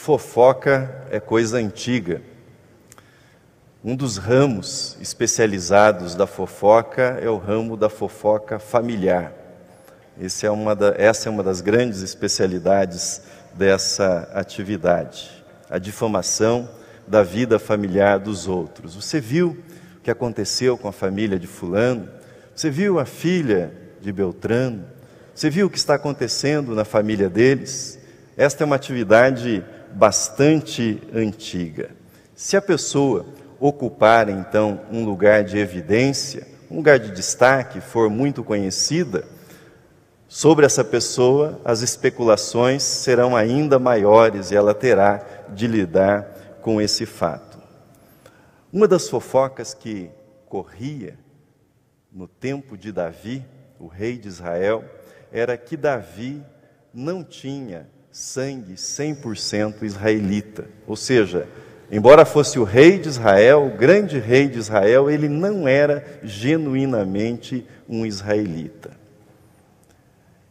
Fofoca é coisa antiga. Um dos ramos especializados da fofoca é o ramo da fofoca familiar. Essa é uma das grandes especialidades dessa atividade. A difamação da vida familiar dos outros. Você viu o que aconteceu com a família de fulano? Você viu a filha de Beltrano? Você viu o que está acontecendo na família deles? Esta é uma atividade bastante antiga. Se a pessoa ocupar, então, um lugar de evidência, um lugar de destaque, for muito conhecida, sobre essa pessoa as especulações serão ainda maiores e ela terá de lidar com esse fato. Uma das fofocas que corria no tempo de Davi, o rei de Israel, era que Davi não tinha sangue 100% israelita. Ou seja, embora fosse o rei de Israel, o grande rei de Israel, ele não era genuinamente um israelita.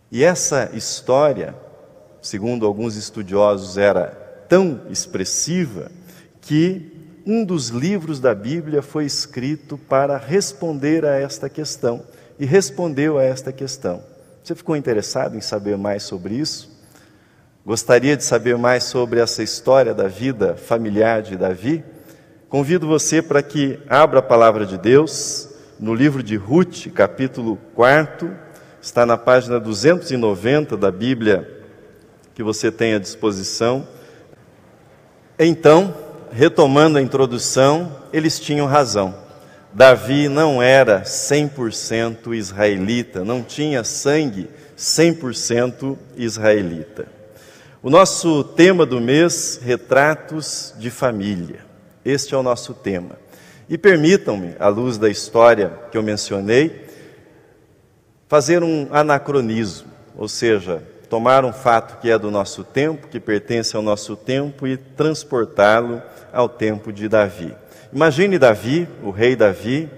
E essa história, segundo alguns estudiosos, era tão expressiva que um dos livros da Bíblia foi escrito para responder a esta questão. E respondeu a esta questão. Você ficou interessado em saber mais sobre isso? Gostaria de saber mais sobre essa história da vida familiar de Davi? Convido você para que abra a palavra de Deus no livro de Ruth, capítulo 4, está na página 290 da Bíblia que você tem à disposição. Então, retomando a introdução, eles tinham razão. Davi não era 100% israelita, não tinha sangue 100% israelita. O nosso tema do mês, retratos de família. Este é o nosso tema. E permitam-me, à luz da história que eu mencionei, fazer um anacronismo, ou seja, tomar um fato que é do nosso tempo, que pertence ao nosso tempo e transportá-lo ao tempo de Davi. Imagine Davi, o rei Davi,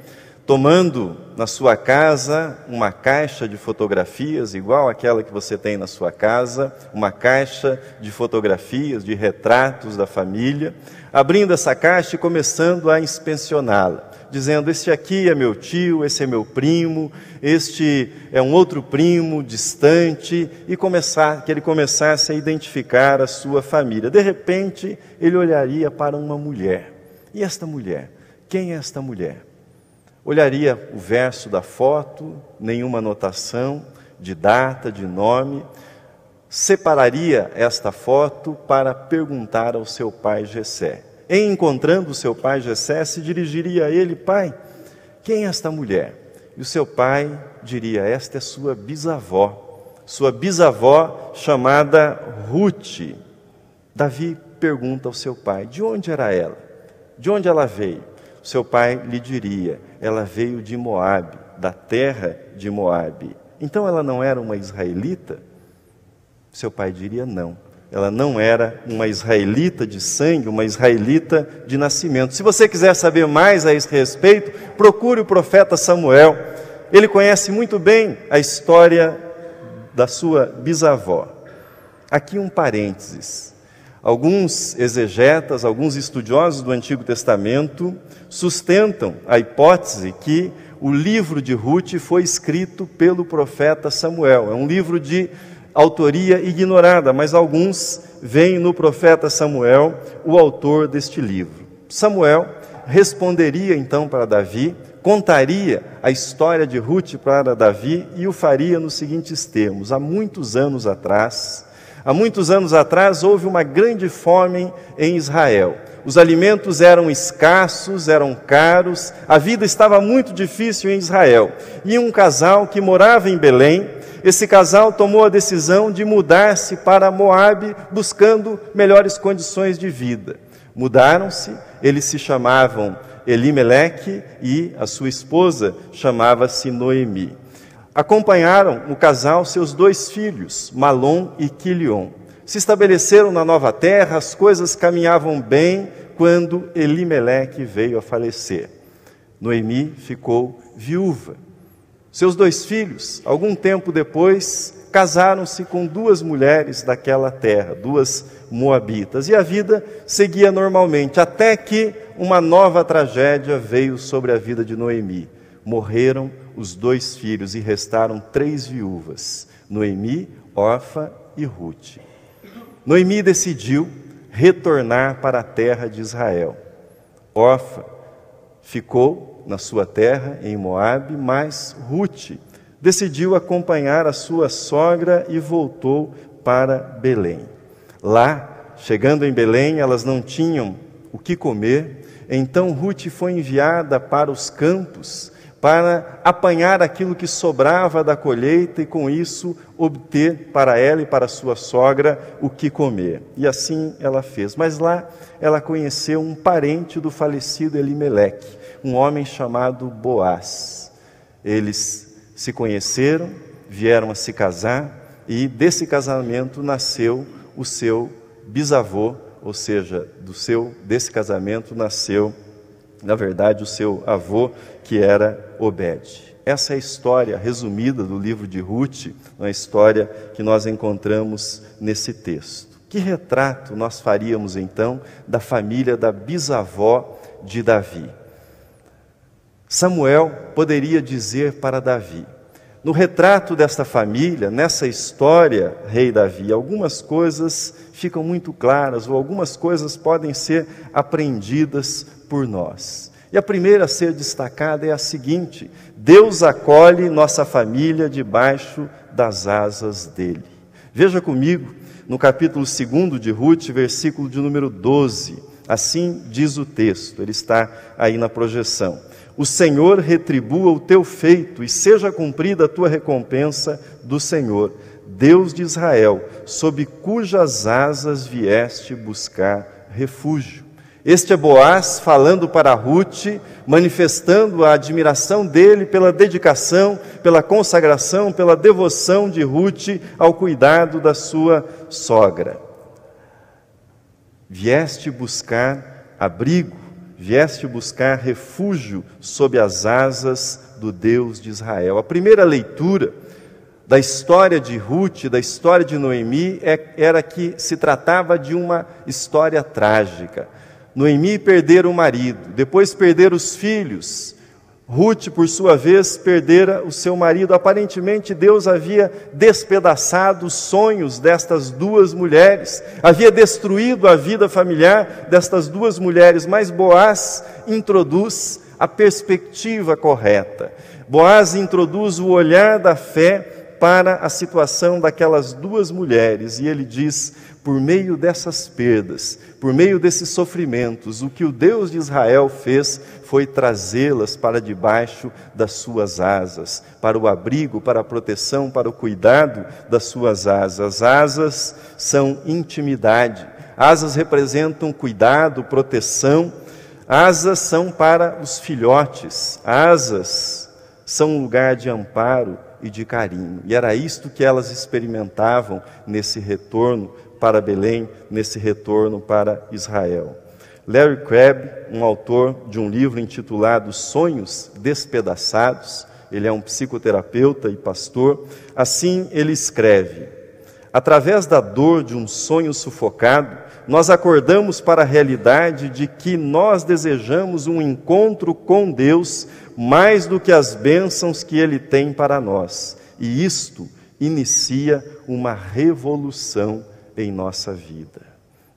tomando na sua casa uma caixa de fotografias, igual àquela que você tem na sua casa, uma caixa de fotografias, de retratos da família, abrindo essa caixa e começando a inspecioná-la, dizendo: este aqui é meu tio, esse é meu primo, este é um outro primo distante, e que ele começasse a identificar a sua família. De repente, ele olharia para uma mulher. E esta mulher? Quem é esta mulher? Olharia o verso da foto, nenhuma anotação de data, de nome, separaria esta foto para perguntar ao seu pai Jessé. Em encontrando o seu pai Jessé, se dirigiria a ele: pai, quem é esta mulher? E o seu pai diria: esta é sua bisavó chamada Ruth. Davi pergunta ao seu pai: de onde era ela? De onde ela veio? O seu pai lhe diria: ela veio de Moabe, da terra de Moabe. Então ela não era uma israelita? Seu pai diria: não. Ela não era uma israelita de sangue, uma israelita de nascimento. Se você quiser saber mais a esse respeito, procure o profeta Samuel. Ele conhece muito bem a história da sua bisavó. Aqui um parênteses. Alguns exegetas, alguns estudiosos do Antigo Testamento sustentam a hipótese que o livro de Ruth foi escrito pelo profeta Samuel. É um livro de autoria ignorada, mas alguns veem no profeta Samuel o autor deste livro. Samuel responderia então para Davi, contaria a história de Ruth para Davi e o faria nos seguintes termos: há muitos anos atrás houve uma grande fome em Israel. Os alimentos eram escassos, eram caros, a vida estava muito difícil em Israel. E um casal que morava em Belém, esse casal tomou a decisão de mudar-se para Moabe, buscando melhores condições de vida. Mudaram-se, eles se chamavam Elimeleque e a sua esposa chamava-se Noemi. Acompanharam o casal seus 2 filhos, Malom e Quilion. Se estabeleceram na nova terra, as coisas caminhavam bem quando Elimeleque veio a falecer. Noemi ficou viúva. Seus 2 filhos, algum tempo depois, casaram-se com 2 mulheres daquela terra, 2 moabitas, e a vida seguia normalmente, até que uma nova tragédia veio sobre a vida de Noemi. Morreram os 2 filhos e restaram 3 viúvas, Noemi, Orfa e Ruth. Noemi decidiu retornar para a terra de Israel. Orfa ficou na sua terra, em Moabe, mas Ruth decidiu acompanhar a sua sogra e voltou para Belém. Lá, chegando em Belém, elas não tinham o que comer, então Ruth foi enviada para os campos para apanhar aquilo que sobrava da colheita e com isso obter para ela e para sua sogra o que comer. E assim ela fez. Mas lá ela conheceu um parente do falecido Elimeleque, um homem chamado Boaz. Eles se conheceram, vieram a se casar e desse casamento nasceu o seu bisavô, ou seja, desse casamento nasceu, na verdade, o seu avô, que era Obed. Essa é a história resumida do livro de Ruth, uma história que nós encontramos nesse texto. Que retrato nós faríamos então da família da bisavó de Davi? Samuel poderia dizer para Davi: no retrato desta família, nessa história, rei Davi, algumas coisas ficam muito claras, ou algumas coisas podem ser aprendidas por nós. E a primeira a ser destacada é a seguinte: Deus acolhe nossa família debaixo das asas dele. Veja comigo, no capítulo 2 de Ruth, versículo de número 12, assim diz o texto, ele está aí na projeção: o Senhor retribua o teu feito e seja cumprida a tua recompensa do Senhor, Deus de Israel, sob cujas asas vieste buscar refúgio. Este é Boaz falando para Ruth, manifestando a admiração dele pela dedicação, pela consagração, pela devoção de Ruth ao cuidado da sua sogra. Vieste buscar abrigo, vieste buscar refúgio sob as asas do Deus de Israel. A primeira leitura da história de Ruth, da história de Noemi, era que se tratava de uma história trágica. Noemi perdera o marido, depois perdera os filhos. Ruth, por sua vez, perdera o seu marido. Aparentemente, Deus havia despedaçado os sonhos destas 2 mulheres, havia destruído a vida familiar destas 2 mulheres, mas Boaz introduz a perspectiva correta. Boaz introduz o olhar da fé para a situação daquelas 2 mulheres, e ele diz: por meio dessas perdas, por meio desses sofrimentos, o que o Deus de Israel fez foi trazê-las para debaixo das suas asas, para o abrigo, para a proteção, para o cuidado das suas asas. Asas são intimidade, asas representam cuidado, proteção, asas são para os filhotes, asas são um lugar de amparo e de carinho. E era isto que elas experimentavam nesse retorno para Belém, nesse retorno para Israel. Larry Crabb, um autor de um livro intitulado Sonhos Despedaçados, ele é um psicoterapeuta e pastor, assim ele escreve: através da dor de um sonho sufocado, nós acordamos para a realidade de que nós desejamos um encontro com Deus mais do que as bênçãos que Ele tem para nós. E isto inicia uma revolução em nossa vida.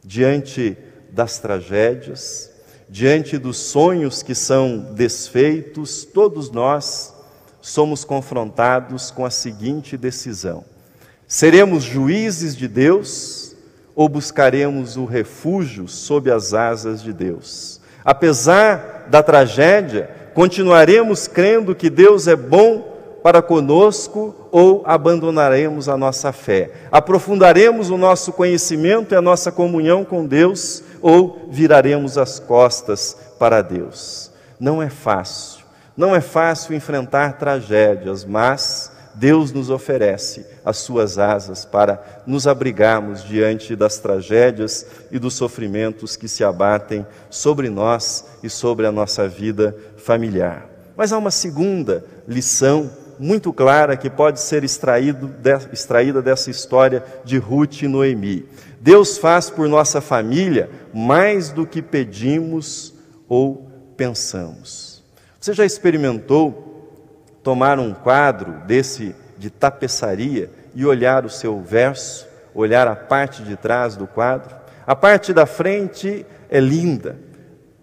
Diante das tragédias, diante dos sonhos que são desfeitos, todos nós somos confrontados com a seguinte decisão: seremos juízes de Deus ou buscaremos o refúgio sob as asas de Deus? Apesar da tragédia, continuaremos crendo que Deus é bom para conosco ou abandonaremos a nossa fé? Aprofundaremos o nosso conhecimento e a nossa comunhão com Deus ou viraremos as costas para Deus? Não é fácil enfrentar tragédias, mas Deus nos oferece as suas asas para nos abrigarmos diante das tragédias e dos sofrimentos que se abatem sobre nós e sobre a nossa vida familiar. Mas há uma segunda lição muito clara que pode ser extraída dessa história de Ruth e Noemi. Deus faz por nossa família mais do que pedimos ou pensamos. Você já experimentou tomar um quadro desse de tapeçaria e olhar o seu verso, olhar a parte de trás do quadro? A parte da frente é linda,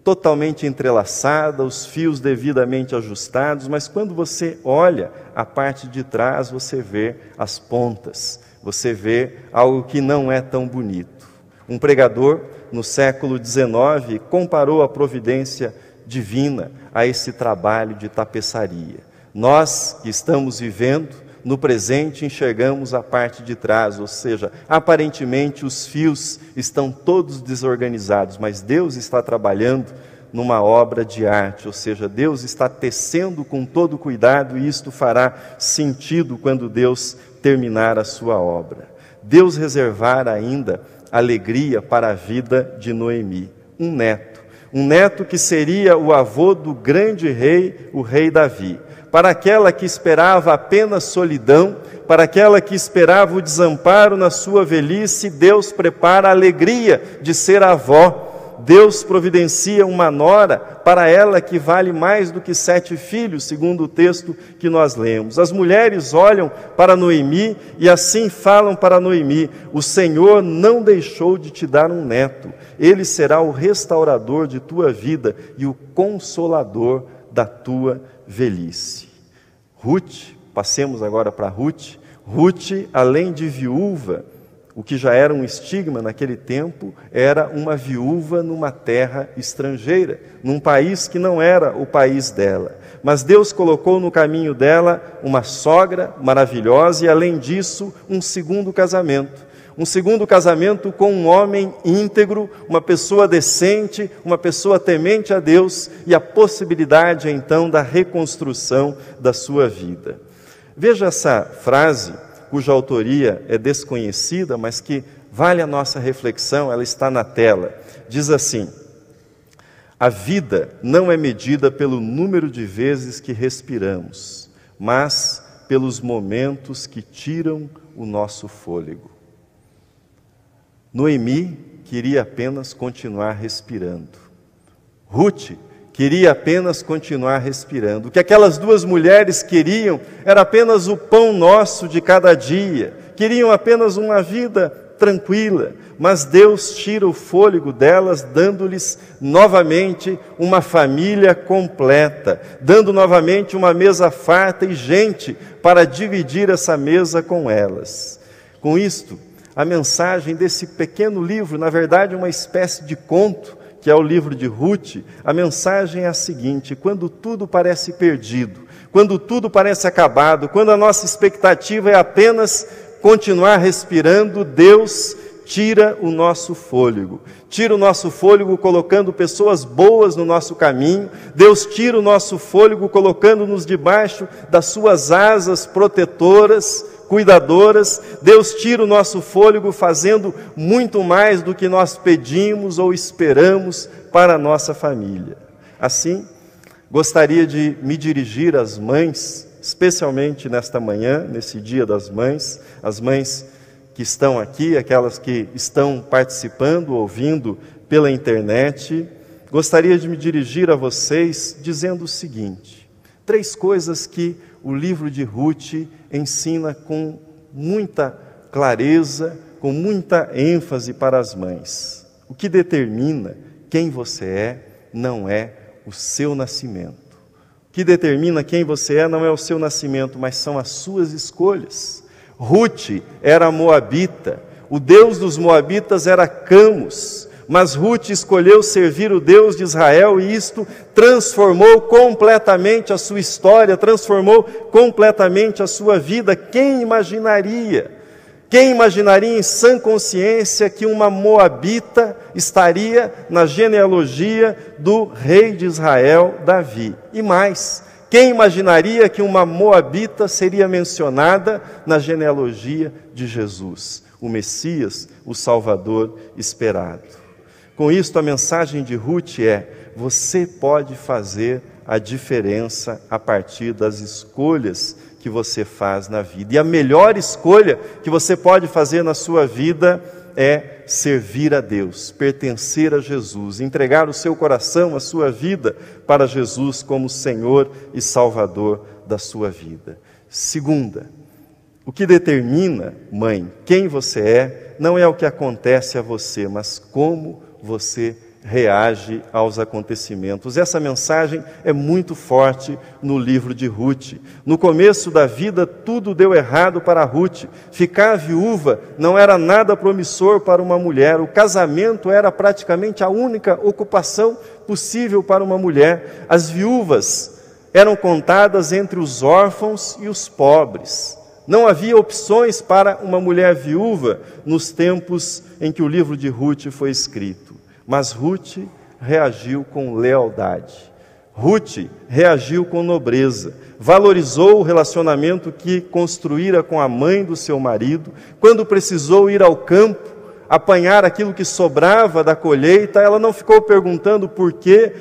totalmente entrelaçada, os fios devidamente ajustados, mas quando você olha a parte de trás, você vê as pontas, você vê algo que não é tão bonito. Um pregador, no século XIX, comparou a providência divina a esse trabalho de tapeçaria. Nós que estamos vivendo no presente enxergamos a parte de trás, ou seja, aparentemente os fios estão todos desorganizados, mas Deus está trabalhando numa obra de arte, ou seja, Deus está tecendo com todo cuidado e isto fará sentido quando Deus terminar a sua obra. Deus reservara ainda alegria para a vida de Noemi, um neto que seria o avô do grande rei, o rei Davi. Para aquela que esperava apenas solidão, para aquela que esperava o desamparo na sua velhice, Deus prepara a alegria de ser avó. Deus providencia uma nora para ela que vale mais do que 7 filhos, segundo o texto que nós lemos. As mulheres olham para Noemi e assim falam para Noemi: o Senhor não deixou de te dar um neto, ele será o restaurador de tua vida e o consolador da tua velhice. Ruth, passemos agora para Ruth. Ruth, além de viúva, o que já era um estigma naquele tempo, era uma viúva numa terra estrangeira, num país que não era o país dela. Mas Deus colocou no caminho dela uma sogra maravilhosa e, além disso, um segundo casamento. Um segundo casamento com um homem íntegro, uma pessoa decente, uma pessoa temente a Deus e a possibilidade, então, da reconstrução da sua vida. Veja essa frase, cuja autoria é desconhecida, mas que vale a nossa reflexão, ela está na tela. Diz assim: a vida não é medida pelo número de vezes que respiramos, mas pelos momentos que tiram o nosso fôlego. Noemi queria apenas continuar respirando. Ruth queria apenas continuar respirando. O que aquelas duas mulheres queriam era apenas o pão nosso de cada dia. Queriam apenas uma vida tranquila, mas Deus tira o fôlego delas, dando-lhes novamente uma família completa, dando novamente uma mesa farta e gente para dividir essa mesa com elas. Com isto, a mensagem desse pequeno livro, na verdade uma espécie de conto, que é o livro de Ruth, a mensagem é a seguinte: quando tudo parece perdido, quando tudo parece acabado, quando a nossa expectativa é apenas continuar respirando, Deus tira o nosso fôlego. Tira o nosso fôlego colocando pessoas boas no nosso caminho. Deus tira o nosso fôlego colocando-nos debaixo das suas asas protetoras, cuidadoras. Deus tira o nosso fôlego fazendo muito mais do que nós pedimos ou esperamos para a nossa família. Assim, gostaria de me dirigir às mães, especialmente nesta manhã, nesse Dia das Mães, as mães que estão aqui, aquelas que estão participando, ouvindo pela internet. Gostaria de me dirigir a vocês dizendo o seguinte: 3 coisas que o livro de Ruth ensina com muita clareza, com muita ênfase para as mães. O que determina quem você é não é o seu nascimento. O que determina quem você é não é o seu nascimento, mas são as suas escolhas. Ruth era moabita, o Deus dos moabitas era Camus, mas Ruth escolheu servir o Deus de Israel e isto transformou completamente a sua história, transformou completamente a sua vida. Quem imaginaria em sã consciência que uma moabita estaria na genealogia do rei de Israel, Davi? E mais, quem imaginaria que uma moabita seria mencionada na genealogia de Jesus, o Messias, o Salvador esperado? Com isto, a mensagem de Ruth é: você pode fazer a diferença a partir das escolhas que você faz na vida. E a melhor escolha que você pode fazer na sua vida é servir a Deus, pertencer a Jesus, entregar o seu coração, a sua vida para Jesus como Senhor e Salvador da sua vida. Segunda, o que determina, mãe, quem você é, não é o que acontece a você, mas como você reage aos acontecimentos. Essa mensagem é muito forte no livro de Ruth. No começo da vida, tudo deu errado para Ruth. Ficar viúva não era nada promissor para uma mulher. O casamento era praticamente a única ocupação possível para uma mulher. As viúvas eram contadas entre os órfãos e os pobres. Não havia opções para uma mulher viúva nos tempos em que o livro de Ruth foi escrito. Mas Ruth reagiu com lealdade. Ruth reagiu com nobreza. Valorizou o relacionamento que construíra com a mãe do seu marido. Quando precisou ir ao campo, apanhar aquilo que sobrava da colheita, ela não ficou perguntando por que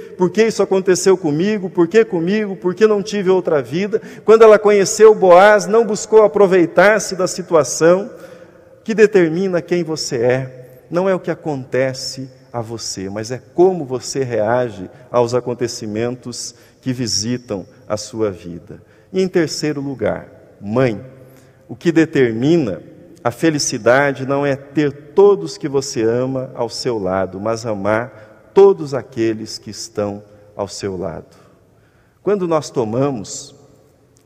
isso aconteceu comigo, por que não tive outra vida. Quando ela conheceu Boaz, não buscou aproveitar-se da situação. Que determina quem você é não é o que acontece a você, mas é como você reage aos acontecimentos que visitam a sua vida. E em terceiro lugar, mãe, o que determina a felicidade não é ter todos que você ama ao seu lado, mas amar todos aqueles que estão ao seu lado. Quando nós tomamos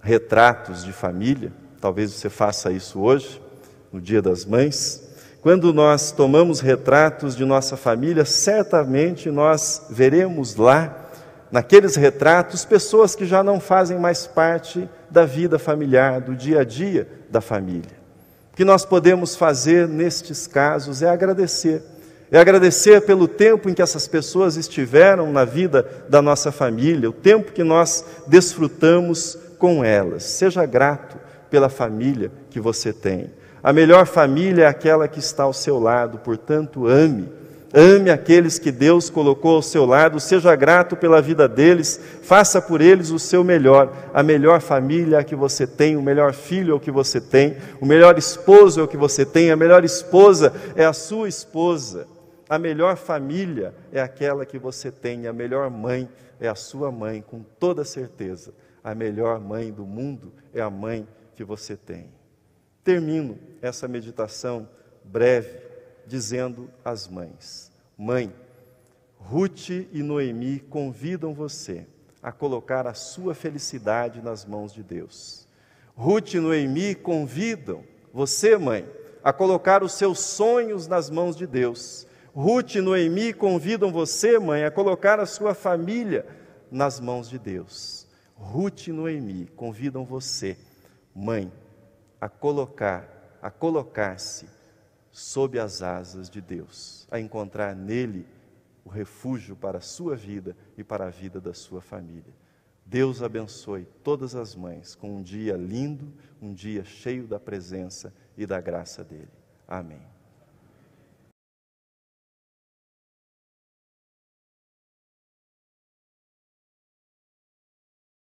retratos de família, talvez você faça isso hoje, no Dia das Mães, quando nós tomamos retratos de nossa família, certamente nós veremos lá, naqueles retratos, pessoas que já não fazem mais parte da vida familiar, do dia a dia da família. O que nós podemos fazer nestes casos é agradecer. É agradecer pelo tempo em que essas pessoas estiveram na vida da nossa família, o tempo que nós desfrutamos com elas. Seja grato pela família que você tem. A melhor família é aquela que está ao seu lado, portanto, ame. Ame aqueles que Deus colocou ao seu lado, seja grato pela vida deles, faça por eles o seu melhor. A melhor família é a que você tem, o melhor filho é o que você tem, o melhor esposo é o que você tem, a melhor esposa é a sua esposa. A melhor família é aquela que você tem, a melhor mãe é a sua mãe, com toda certeza. A melhor mãe do mundo é a mãe que você tem. Termino essa meditação breve dizendo às mães: mãe, Ruth e Noemi convidam você a colocar a sua felicidade nas mãos de Deus. Ruth e Noemi convidam você, mãe, a colocar os seus sonhos nas mãos de Deus. Ruth e Noemi convidam você, mãe, a colocar a sua família nas mãos de Deus. Ruth e Noemi convidam você, mãe, a colocar-se sob as asas de Deus, a encontrar nele o refúgio para a sua vida e para a vida da sua família. Deus abençoe todas as mães com um dia lindo, um dia cheio da presença e da graça dele. Amém.